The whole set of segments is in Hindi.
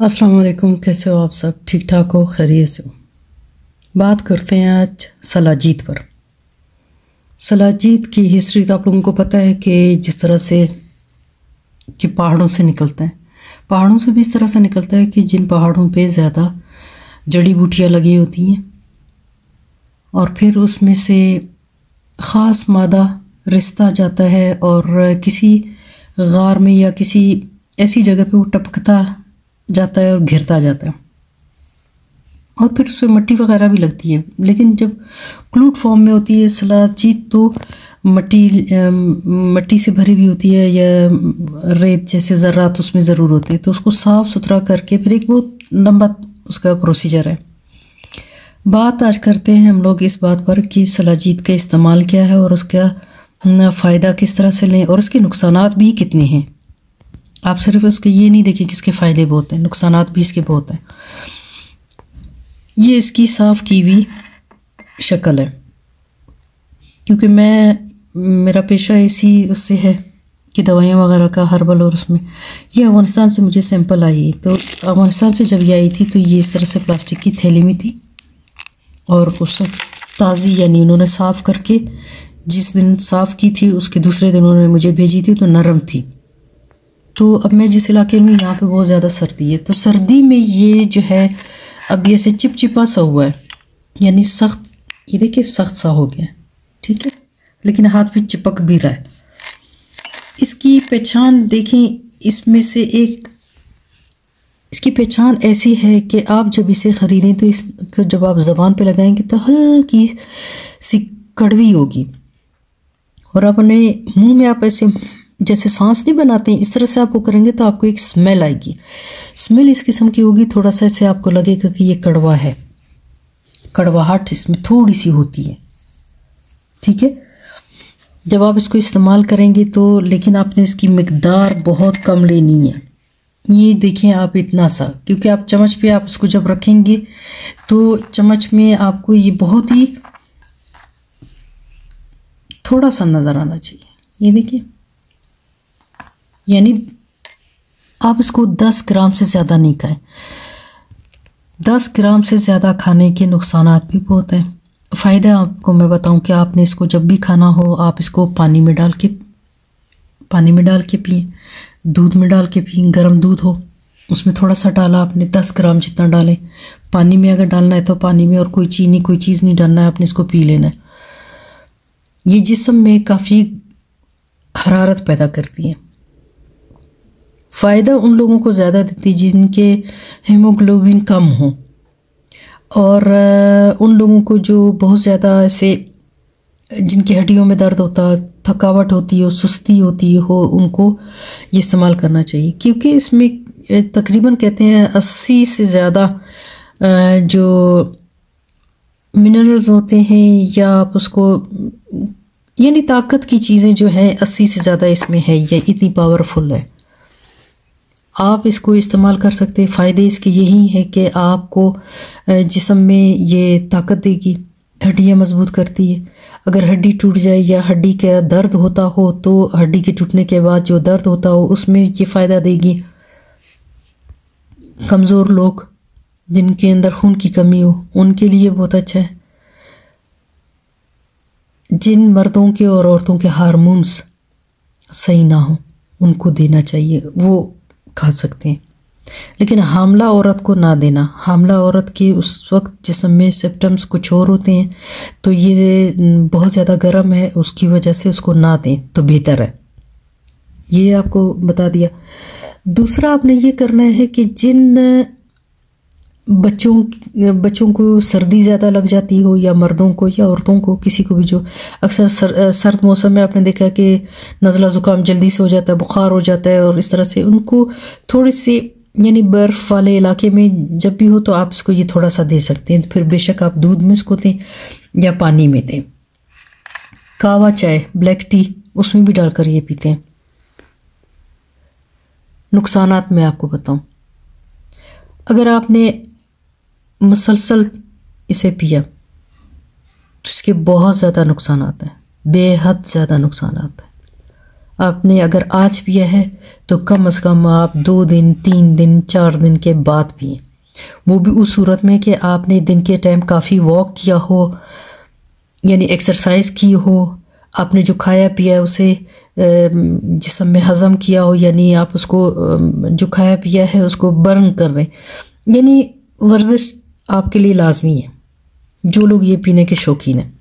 अस्सलाम वालेकुम। कैसे हो आप सब? ठीक ठाक हो? खैरियत से हो? बात करते हैं आज सलाजीत पर। सलाजीत की हिस्ट्री तो आप लोगों को पता है कि जिस तरह से कि पहाड़ों से निकलता है, पहाड़ों से भी इस तरह से निकलता है कि जिन पहाड़ों पे ज़्यादा जड़ी बूटियाँ लगी होती हैं और फिर उसमें से ख़ास मादा रिश्ता जाता है और किसी गार में या किसी ऐसी जगह पे वो टपकता जाता है और घिरता जाता है और फिर उस पर मिट्टी वगैरह भी लगती है। लेकिन जब क्लूड फॉर्म में होती है सलाजीत तो मट्टी से भरी भी होती है या रेत जैसे ज़र्रात उसमें ज़रूर होते हैं, तो उसको साफ़ सुथरा करके फिर एक बहुत लंबा उसका प्रोसीजर है। बात आज करते हैं हम लोग इस बात पर कि सलाजीत का इस्तेमाल क्या है और उसका फ़ायदा किस तरह से लें और उसके नुकसानात भी कितने हैं। आप सिर्फ उसके ये नहीं देखें कि इसके फ़ायदे बहुत हैं, नुकसानात भी इसके बहुत हैं। ये इसकी साफ़ की हुई शक्ल है, क्योंकि मेरा पेशा इसी उससे है कि दवाइयाँ वगैरह का हर्बल, और उसमें ये अफ़गानिस्तान से मुझे सैंपल आई। तो अफ़गानिस्तान से जब ये आई थी तो ये इस तरह से प्लास्टिक की थैली में थी और उस ताज़ी यानी उन्होंने साफ़ करके जिस दिन साफ़ की थी उसके दूसरे दिन उन्होंने मुझे भेजी थी, तो नरम थी। तो अब मैं जिस इलाके में यहाँ पे बहुत ज़्यादा सर्दी है, तो सर्दी में ये जो है अब ये ऐसे चिपचिपा सा हुआ है, यानी सख्त, ये देखिए सख्त सा हो गया, ठीक है, लेकिन हाथ पे चिपक भी रहा है। इसकी पहचान देखें, इसमें से एक इसकी पहचान ऐसी है कि आप जब इसे ख़रीदें तो इस जब आप ज़बान पे लगाएंगे तो हल्की सी कड़वी होगी और अपने मुंह में आप ऐसे जैसे सांस नहीं बनाते हैं इस तरह से आप वो करेंगे तो आपको एक स्मेल आएगी। स्मेल इस किस्म की होगी, थोड़ा सा ऐसे आपको लगेगा कि ये कड़वा है, कड़वाहट इसमें थोड़ी सी होती है, ठीक है। जब आप इसको इस्तेमाल करेंगे तो लेकिन आपने इसकी मिकदार बहुत कम लेनी है। ये देखें आप इतना सा, क्योंकि आप चम्मच पे आप इसको जब रखेंगे तो चम्मच में आपको ये बहुत ही थोड़ा सा नज़र आना चाहिए। ये देखिए, यानी आप इसको 10 ग्राम से ज़्यादा नहीं खाएं। 10 ग्राम से ज़्यादा खाने के नुकसानात भी बहुत हैं। फ़ायदा आपको मैं बताऊं कि आपने इसको जब भी खाना हो आप इसको पानी में डाल के पिए, दूध में डाल के पिए। गर्म दूध हो उसमें थोड़ा सा डाला आपने, 10 ग्राम जितना डालें। पानी में अगर डालना है तो पानी में, और कोई चीज़ नहीं डालना है, आपने इसको पी लेना है। ये जिस्म में काफ़ी हरारत पैदा करती है। फ़ायदा उन लोगों को ज़्यादा देती है जिनके हीमोग्लोबिन कम हो, और उन लोगों को जो बहुत ज़्यादा ऐसे जिनकी हड्डियों में दर्द होता, थकावट होती हो, सुस्ती होती हो, उनको ये इस्तेमाल करना चाहिए। क्योंकि इसमें तकरीबन कहते हैं 80 से ज़्यादा जो मिनरल्स होते हैं, या आप उसको यानी ताकत की चीज़ें जो है 80 से ज़्यादा इसमें है, या इतनी पावरफुल है। आप इसको इस्तेमाल कर सकते हैं। फ़ायदे इसके यही है कि आपको जिस्म में ये ताकत देगी, हड्डियाँ मजबूत करती है। अगर हड्डी टूट जाए या हड्डी का दर्द होता हो तो हड्डी के टूटने के बाद जो दर्द होता हो उसमें ये फ़ायदा देगी। कमज़ोर लोग जिनके अंदर खून की कमी हो उनके लिए बहुत अच्छा है। जिन मर्दों के और औरतों के हार्मोन्स सही ना हो उनको देना चाहिए, वो खा सकते हैं। लेकिन हामला औरत को ना देना। हामला औरत के उस वक्त जिस्म में सिम्पटम्स कुछ और होते हैं, तो ये बहुत ज़्यादा गर्म है, उसकी वजह से उसको ना दें तो बेहतर है। ये आपको बता दिया। दूसरा आपने ये करना है कि जिन बच्चों को सर्दी ज़्यादा लग जाती हो, या मर्दों को या औरतों को, किसी को भी जो अक्सर सर्द मौसम में आपने देखा कि नज़ला ज़ुकाम जल्दी से हो जाता है, बुखार हो जाता है, और इस तरह से उनको थोड़ी सी यानी बर्फ़ वाले इलाके में जब भी हो तो आप इसको ये थोड़ा सा दे सकते हैं। फिर बेशक आप दूध में इसको दें या पानी में दें। कावा चाय, ब्लैक टी, उसमें भी डालकर ये पीते हैं। नुकसानात मैं आपको बताऊं, अगर आपने मुसलसल इसे पिया तो इसके बहुत ज़्यादा नुकसान आता है, बेहद ज़्यादा नुकसान आता है। आपने अगर आज पिया है तो कम से कम आप 2 दिन 3 दिन 4 दिन के बाद पिए, वो भी उस सूरत में कि आपने दिन के टाइम काफ़ी वॉक किया हो, यानी एक्सरसाइज की हो, आपने जो खाया पिया उसे जिस्म में हज़म किया हो, यानी आप उसको जो खाया पिया है उसको बर्न कर रहे, यानी वर्जिश आपके लिए लाजमी है जो लोग ये पीने के शौकीन हैं।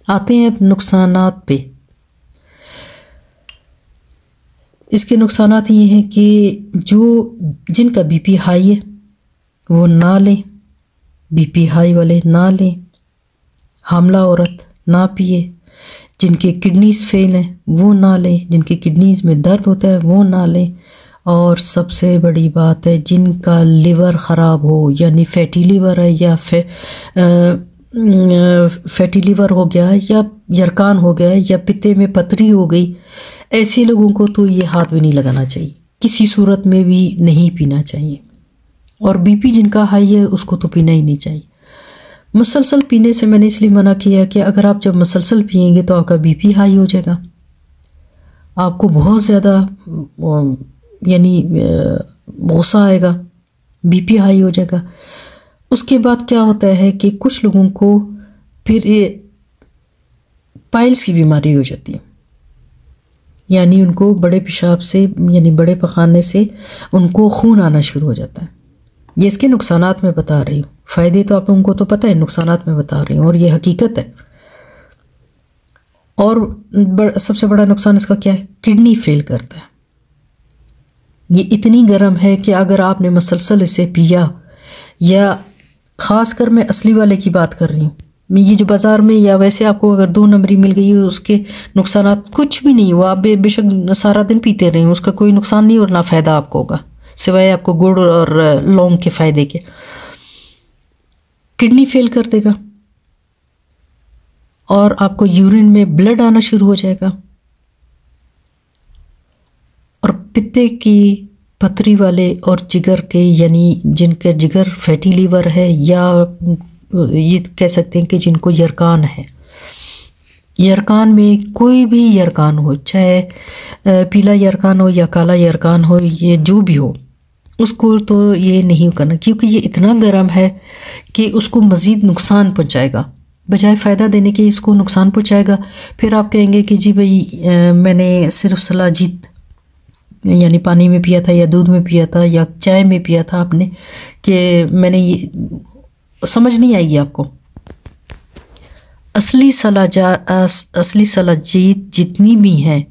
आते हैं अब नुकसानात पे। इसके नुकसानात ये हैं कि जिनका बीपी हाई है वो ना लें, बीपी हाई वाले ना लें, हामला औरत ना पिए, जिनके किडनीज फेल हैं वो ना लें, जिनकी किडनीज में दर्द होता है वो ना लें, और सबसे बड़ी बात है जिनका लिवर ख़राब हो, यानी फैटी लिवर है या फैटी लिवर हो गया या यरकान हो गया या पित्ते में पथरी हो गई, ऐसे लोगों को तो ये हाथ भी नहीं लगाना चाहिए, किसी सूरत में भी नहीं पीना चाहिए। और बीपी जिनका हाई है उसको तो पीना ही नहीं चाहिए। मुसलसल पीने से मैंने इसलिए मना किया कि अगर आप जब मुसलसल पिएंगे तो आपका बीपी हाई हो जाएगा, आपको बहुत ज़्यादा यानी गुस्सा आएगा, बीपी हाई हो जाएगा। उसके बाद क्या होता है कि कुछ लोगों को फिर पाइल्स की बीमारी हो जाती है, यानी उनको बड़े पेशाब से यानी बड़े पखाने से उनको खून आना शुरू हो जाता है। ये इसके नुकसानात मैं बता रही हूँ, फ़ायदे तो आप लोगों को तो पता है, नुकसानात मैं बता रही हूँ और ये हकीकत है। और सबसे बड़ा नुकसान इसका क्या है, किडनी फेल करता है। ये इतनी गर्म है कि अगर आपने मुसलसल इसे पिया, या ख़ासकर मैं असली वाले की बात कर रही हूँ, ये जो बाज़ार में या वैसे आपको अगर 2 नंबरी मिल गई हो उसके नुकसानात कुछ भी नहीं हुआ, आप बेशक सारा दिन पीते रहें उसका कोई नुकसान नहीं और ना फ़ायदा आपको होगा सिवाय आपको गुड़ और लौंग के फ़ायदे के। किडनी फेल कर देगा और आपको यूरिन में ब्लड आना शुरू हो जाएगा, और पित्ते की पथरी वाले और जिगर के, यानी जिनके जिगर फैटी लीवर है, या ये कह सकते हैं कि जिनको यरकान है, यरकान में कोई भी यरकान हो, चाहे पीला यरकान हो या काला यरकान हो, ये जो भी हो, उसको तो ये नहीं करना, क्योंकि ये इतना गर्म है कि उसको मज़ीद नुकसान पहुंचाएगा, बजाय फ़ायदा देने के इसको नुकसान पहुंचाएगा। फिर आप कहेंगे कि जी भाई मैंने सिर्फ सलाजीत यानी पानी में पिया था या दूध में पिया था या चाय में पिया था आपने, कि मैंने ये समझ नहीं आएगी आपको। असली सलाजीत जितनी भी हैं,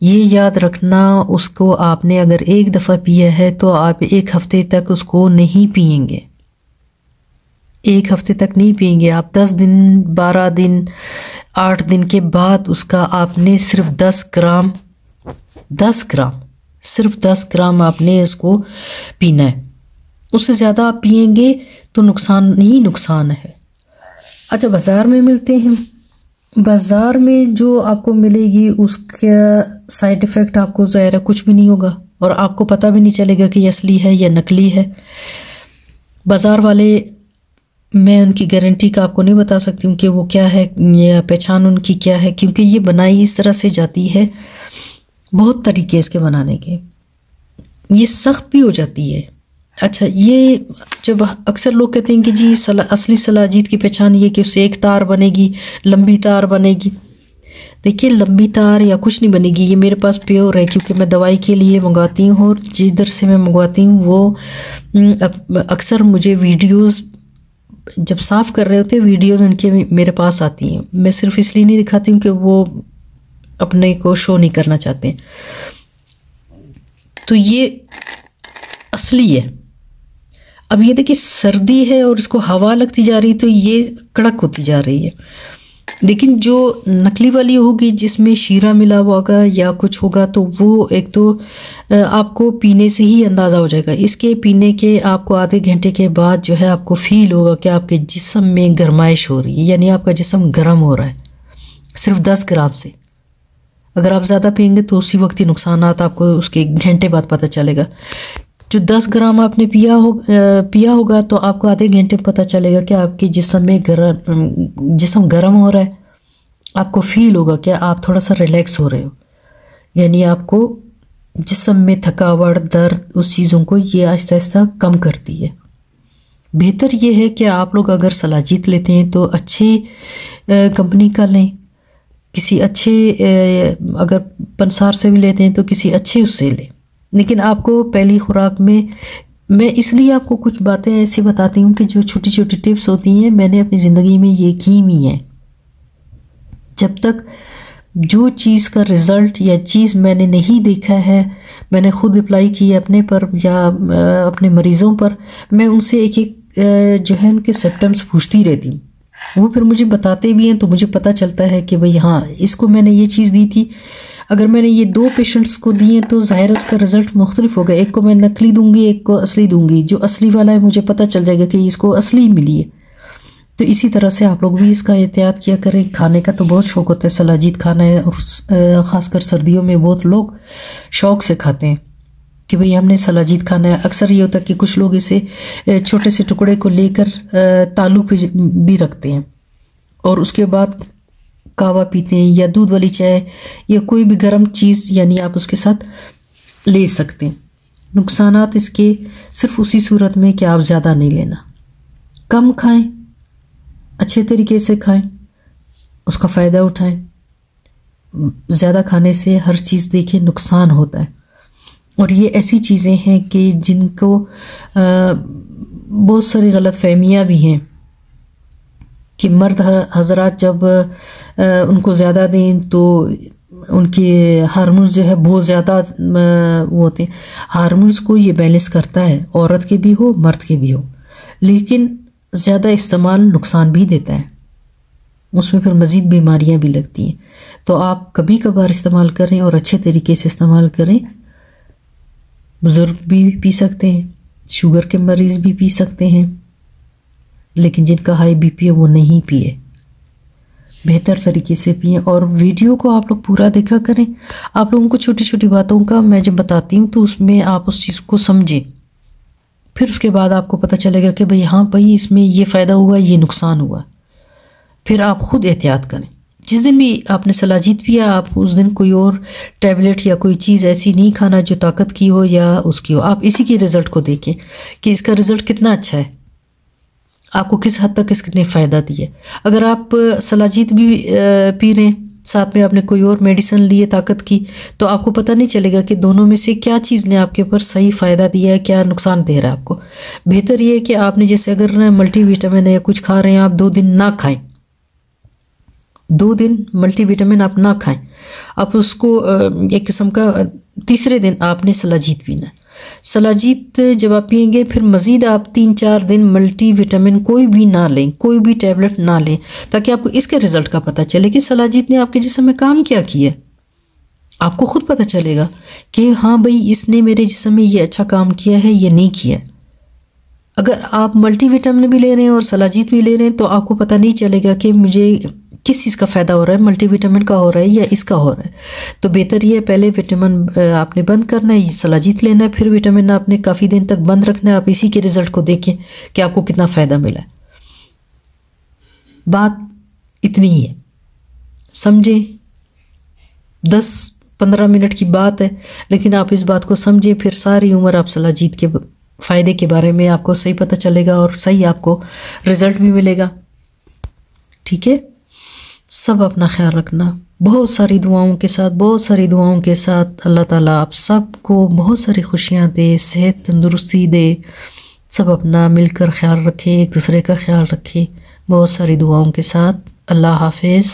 ये याद रखना, उसको आपने अगर एक दफ़ा पिया है तो आप 1 हफ्ते तक उसको नहीं पिएंगे, 1 हफ्ते तक नहीं पिएंगे आप। 10 दिन 12 दिन 8 दिन के बाद उसका आपने सिर्फ 10 ग्राम सिर्फ 10 ग्राम आपने इसको पीना है। उससे ज़्यादा आप पिएंगे तो नुकसान ही नुकसान है। अच्छा, बाज़ार में मिलते हैं, बाज़ार में जो आपको मिलेगी उसका साइड इफ़ेक्ट आपको ज़ाहिर कुछ भी नहीं होगा और आपको पता भी नहीं चलेगा कि ये असली है या नकली है। बाज़ार वाले, मैं उनकी गारंटी का आपको नहीं बता सकती हूँ कि वो क्या है या पहचान उनकी क्या है, क्योंकि ये बनाई इस तरह से जाती है, बहुत तरीके इसके बनाने के, ये सख्त भी हो जाती है। अच्छा, ये जब अक्सर लोग कहते हैं कि जी असली सलाजीत की पहचान ये कि उससे एक तार बनेगी, लंबी तार बनेगी। देखिए, लंबी तार या कुछ नहीं बनेगी, ये मेरे पास प्योर है, क्योंकि मैं दवाई के लिए मंगवाती हूँ और जिधर से मैं मंगवाती हूँ वो अक्सर मुझे वीडियोस जब साफ़ कर रहे होते हैं, वीडियोस उनके मेरे पास आती हैं। मैं सिर्फ इसलिए नहीं दिखाती हूँ कि वो अपने को शो नहीं करना चाहते हैं। तो ये असली है। अब ये देखिए, सर्दी है और इसको हवा लगती जा रही, तो ये कड़क होती जा रही है। लेकिन जो नकली वाली होगी जिसमें शीरा मिला हुआ होगा या कुछ होगा, तो वो एक तो आपको पीने से ही अंदाज़ा हो जाएगा। इसके पीने के आपको आधे घंटे के बाद जो है आपको फील होगा कि आपके जिस्म में गर्माइश हो रही है, यानी आपका जिस्म गर्म हो रहा है सिर्फ 10 ग्राम से। अगर आप ज़्यादा पिएंगे तो उसी वक्त ही नुकसानात आपको उसके घंटे बाद पता चलेगा। जो 10 ग्राम आपने पिया होगा तो आपको आधे घंटे में पता चलेगा कि आपके जिस्म में जिस्म गर्म हो रहा है, आपको फील होगा कि आप थोड़ा सा रिलैक्स हो रहे हो, यानी आपको जिस्म में थकावट, दर्द, उस चीज़ों को ये आहिस्ता आहिस्ता कम करती है। बेहतर ये है कि आप लोग अगर सलाजीत लेते हैं तो अच्छी कंपनी का लें, किसी अच्छे अगर पंसार से भी लेते हैं तो किसी अच्छे उससे लें। लेकिन आपको पहली खुराक में मैं इसलिए आपको कुछ बातें ऐसी बताती हूँ कि जो छोटी छोटी टिप्स होती हैं मैंने अपनी ज़िंदगी में ये की हुई हैं। जब तक जो चीज़ का रिज़ल्ट या चीज़ मैंने नहीं देखा है, मैंने खुद अप्लाई की है अपने पर या अपने मरीज़ों पर, मैं उनसे एक एक जो है उनके सिम्टम्स पूछती रहती हूँ। वो फिर मुझे बताते भी हैं तो मुझे पता चलता है कि भाई हाँ, इसको मैंने ये चीज़ दी थी, अगर मैंने ये 2 पेशेंट्स को दिए तो ज़ाहिर है उसका रिज़ल्ट मुख्तलिफ होगा। एक को मैं नकली दूंगी, एक को असली दूंगी। जो असली वाला है मुझे पता चल जाएगा कि इसको असली मिली है। तो इसी तरह से आप लोग भी इसका एहतियात किया करें। खाने का तो बहुत शौक़ होता है, सलाजीत खाना है, और ख़ासकर सर्दियों में बहुत लोग शौक़ से खाते हैं कि भाई हमने सलाजीत खाना है। अक्सर ये होता है कि कुछ लोग इसे छोटे से टुकड़े को लेकर तालू पे भी रखते हैं और उसके बाद कावा पीते हैं या दूध वाली चाय या कोई भी गर्म चीज़, यानी आप उसके साथ ले सकते हैं। नुकसानात इसके सिर्फ उसी सूरत में कि आप ज़्यादा नहीं लेना, कम खाएं, अच्छे तरीके से खाएं, उसका फ़ायदा उठाएं। ज़्यादा खाने से हर चीज़ देखें नुकसान होता है, और ये ऐसी चीज़ें हैं कि जिनको बहुत सारी गलत फहमियाँ भी हैं कि मर्द हजरात जब उनको ज़्यादा दें तो उनके हार्मोन्स जो है बहुत ज़्यादा वो होते हैं। हार्मोन्स को ये बैलेंस करता है, औरत के भी हो मर्द के भी हो, लेकिन ज़्यादा इस्तेमाल नुकसान भी देता है, उसमें फिर मज़ीद बीमारियां भी लगती हैं। तो आप कभी कभार इस्तेमाल करें और अच्छे तरीके से इस्तेमाल करें। बुज़ुर्ग भी पी सकते हैं, शुगर के मरीज़ भी पी सकते हैं, लेकिन जिनका हाई बीपी है वो नहीं पिए, बेहतर तरीके से पिए। और वीडियो को आप लोग पूरा देखा करें। आप लोगों को छोटी छोटी बातों का मैं जब बताती हूँ तो उसमें आप उस चीज़ को समझें, फिर उसके बाद आपको पता चलेगा कि भाई हाँ भाई इसमें ये फ़ायदा हुआ, ये नुकसान हुआ। फिर आप खुद एहतियात करें। जिस दिन भी आपने सलाजीत पिया, आप उस दिन कोई और टैबलेट या कोई चीज़ ऐसी नहीं खाना जो ताकत की हो या उसकी हो। आप इसी के रिज़ल्ट को देखें कि इसका रिज़ल्ट कितना अच्छा है, आपको किस हद तक इसने फ़ायदा दिया। अगर आप सलाजीत भी पी रहे हैं, साथ में आपने कोई और मेडिसिन ली है ताकत की, तो आपको पता नहीं चलेगा कि दोनों में से क्या चीज़ ने आपके ऊपर सही फ़ायदा दिया है, क्या नुकसान दे रहा है आपको। बेहतर ये है कि आपने जैसे अगर मल्टीविटामिन या कुछ खा रहे हैं, आप 2 दिन ना खाएं, 2 दिन मल्टीविटामिन आप ना खाएं, आप उसको एक किस्म का तीसरे दिन आपने सलाजीत पीना है। सलाजीत जब आप पिएंगे फिर मज़ीद आप 3-4 दिन मल्टीविटामिन कोई भी ना लें, कोई भी टैबलेट ना लें, ताकि आपको इसके रिज़ल्ट का पता चले कि सलाजीत ने आपके जिस्म में काम क्या किया। आपको खुद पता चलेगा कि हाँ भाई इसने मेरे जिस्म में ये अच्छा काम किया है, ये नहीं किया। अगर आप मल्टीविटामिन भी ले रहे हैं और सलाजीत भी ले रहे हैं तो आपको पता नहीं चलेगा कि मुझे किस चीज़ का फ़ायदा हो रहा है, मल्टीविटामिन का हो रहा है या इसका हो रहा है। तो बेहतर ये पहले विटामिन आपने बंद करना है, सलाजीत लेना है, फिर विटामिन आपने काफ़ी दिन तक बंद रखना है। आप इसी के रिज़ल्ट को देखें कि आपको कितना फ़ायदा मिला है। बात इतनी ही है, समझें। 10-15 मिनट की बात है, लेकिन आप इस बात को समझें, फिर सारी उम्र आप सलाजीत के फ़ायदे के बारे में आपको सही पता चलेगा और सही आपको रिज़ल्ट भी मिलेगा। ठीक है, सब अपना ख्याल रखना। बहुत सारी दुआओं के साथ, बहुत सारी दुआओं के साथ अल्लाह ताला आप सबको बहुत सारी खुशियाँ दे, सेहत तंदुरुस्ती दे। सब अपना मिलकर ख्याल रखें, एक दूसरे का ख्याल रखें। बहुत सारी दुआओं के साथ अल्लाह हाफिज़।